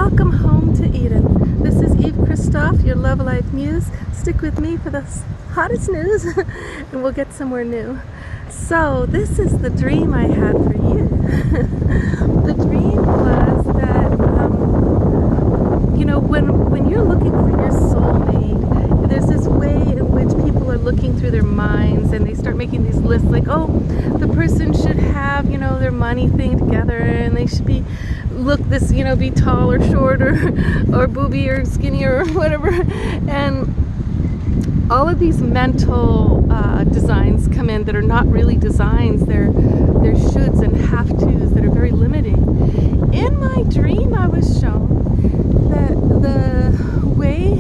Welcome home to Eden. This is Eve Christoph, your Love Life Muse. Stick with me for the hottest news and we'll get somewhere new. So this is the dream I had for you. The dream was that, when you're looking for your soulmate, there's this way in which people are looking through their minds and they start making these lists like, oh, the person should have, their money thing together and they should be be tall or short or booby or skinny or whatever. And all of these mental designs come in that are not really designs. They're shoulds and have-tos that are very limiting. In my dream, I was shown that the way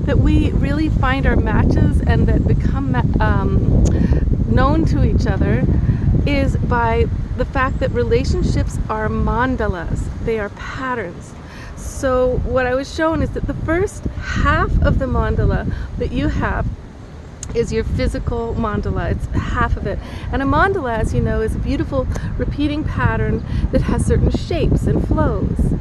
that we really find our matches and that become known to each other is by the fact that relationships are mandalas. They are patterns. So what I was shown is that the first half of the mandala that you have is your physical mandala. It's half of it. And a mandala, as you know, is a beautiful repeating pattern that has certain shapes and flows.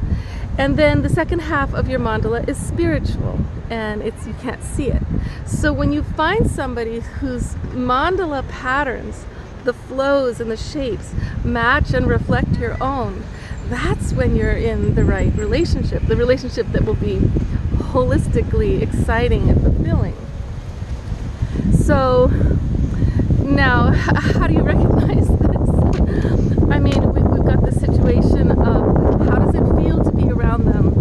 And then the second half of your mandala is spiritual, and you can't see it. So when you find somebody whose mandala patterns, the flows and the shapes match and reflect your own, that's when you're in the right relationship, the relationship that will be holistically exciting and fulfilling. So now, how do you recognize this? I mean, we've got the situation of how does it feel to be around them?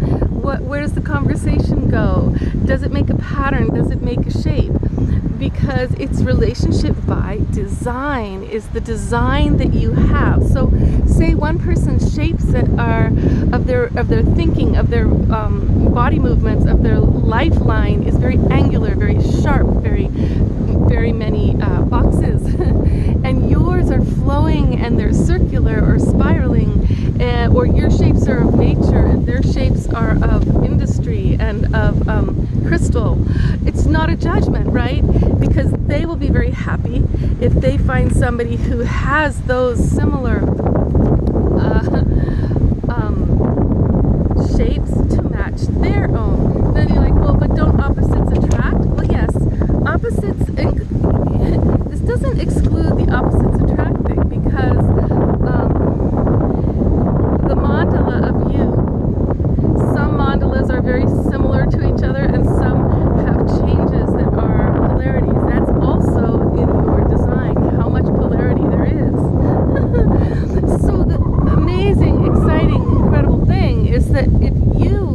Where does the conversation go? Does it make a pattern? Does it make a shape? Because it's relationship by design, is the design that you have. So say one person's shapes that are of their thinking, of their body movements, of their lifeline is very angular, very sharp, very many boxes. And yours are flowing and they're circular or spiraling, or your shapes are of nature and their shapes are of industry and of crystal. It's not a judgment, right? Because they will be very happy if they find somebody who has those similar shapes to match their own. Then you're like, well, but don't opposites attract? Well, yes, opposites, this doesn't exclude the opposites attract thing, because the mandala of you, some mandalas are very similar to each other and some have changes that are polarities. That's also in your design, how much polarity there is. So the amazing, exciting, incredible thing is that if you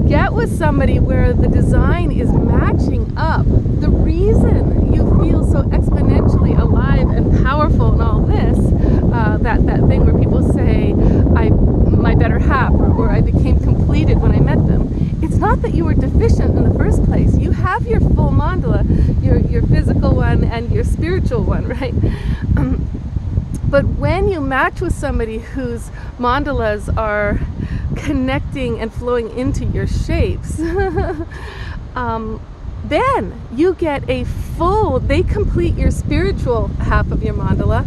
get with somebody where the design is matching up, the reason you feel so exponentially alive and powerful and all this, that thing where people say, my better half, or I became completed when I met them, it's not that you were deficient in the first place. You have your full mandala, your physical one and your spiritual one, right? But when you match with somebody whose mandalas are connecting and flowing into your shapes, then you get they complete your spiritual half of your mandala,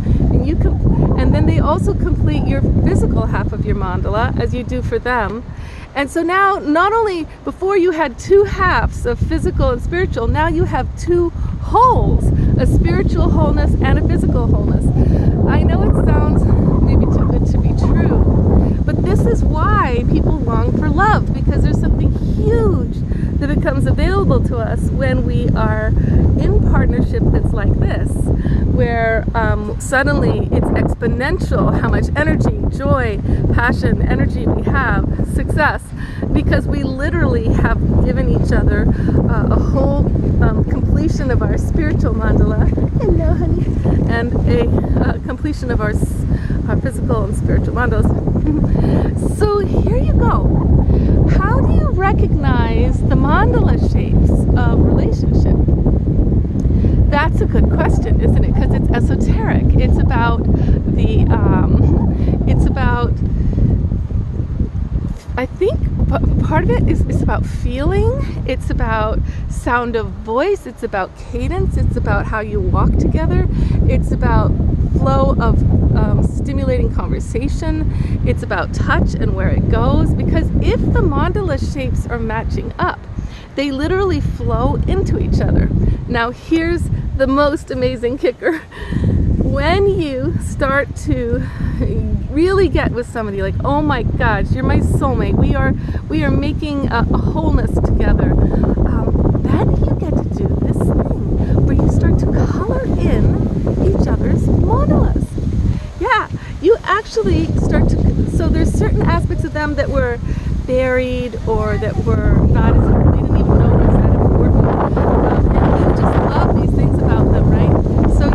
and then they also complete your physical half of your mandala as you do for them. And so now, not only before you had two halves of physical and spiritual, now you have two wholes, a spiritual wholeness and a physical wholeness. I know it sounds maybe too good to be true, but this is why people long for love, because there's something huge that becomes available to us when we are in partnership that's like this, where suddenly it's exponential how much energy, joy, passion, energy we have, success, because we literally have given each other a whole completion of our spiritual mandala, hello honey, and a completion of our physical and spiritual mandalas. So here you go. How do you recognize the mandala shapes of relationship? That's a good question, isn't it? Because it's esoteric. It's about I think part of it is about feeling. It's about sound of voice. It's about cadence. It's about how you walk together. It's about flow of stimulating conversation. It's about touch and where it goes, because if the mandala shapes are matching up, they literally flow into each other. Now here's the most amazing kicker. When you start to really get with somebody, like, oh my gosh, you're my soulmate, we are making a wholeness together, then you get to do this thing where you start to color in each other's mandalas. Yeah, you actually start to, so there's certain aspects of them that were buried or that were not as, they didn't even know it was that important, and you just love these things about them, right? So you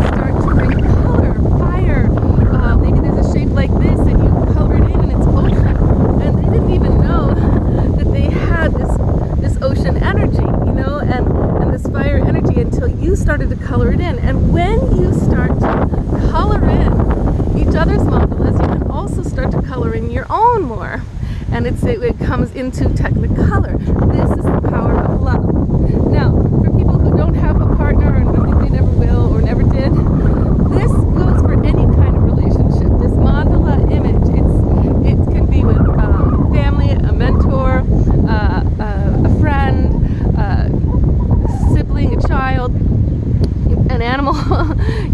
start to bring color, fire, maybe there's a shape like this and you color it in and it's ocean, and they didn't even know that they had this ocean energy, you know, and this fire energy until you started to color it in. And when you start to color in each other's mandalas, you can also start to color in your own more. And it comes into technicolor. This is the power of love. Now, for people who don't have a partner and maybe they never will or never did, this goes for any kind of relationship. This mandala image, it can be with family, a mentor, a friend, a sibling, a child, an animal.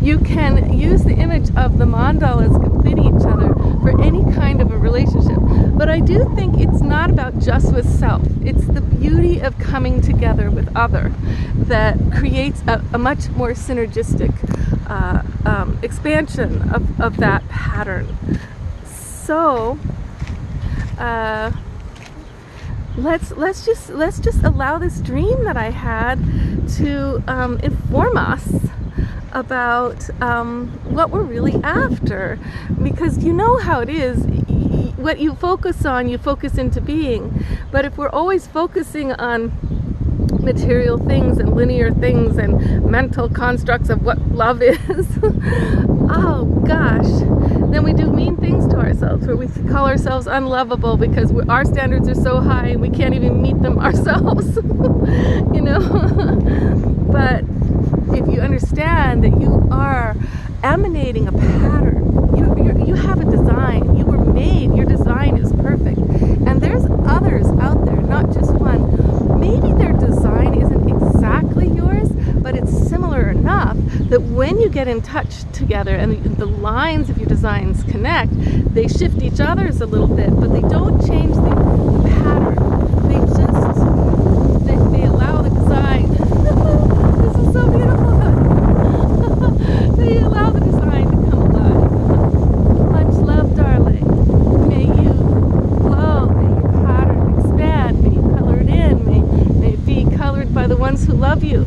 You can use the image of the mandalas completing each other for any kind of a relationship. But I do think it's not about just with self. It's the beauty of coming together with other that creates a much more synergistic expansion of that pattern. So let's just allow this dream that I had to inform us about what we're really after, because you know how it is. What you focus on, you focus into being. But if we're always focusing on material things and linear things and mental constructs of what love is, oh gosh, then we do mean things to ourselves, where we call ourselves unlovable because our standards are so high and we can't even meet them ourselves. You know. But if you understand that you are emanating a pattern, you have a design, you were made, your design is perfect, and there's others out there, not just one. Maybe their design isn't exactly yours, but it's similar enough that when you get in touch together and the lines of your designs connect, they shift each other's a little bit, but they don't change the pattern. They just they allow the design. This is so beautiful. They allow the design to come alive. Much love, darling. May you flow, may your pattern expand, may you color it in, may it be colored by the ones who love you.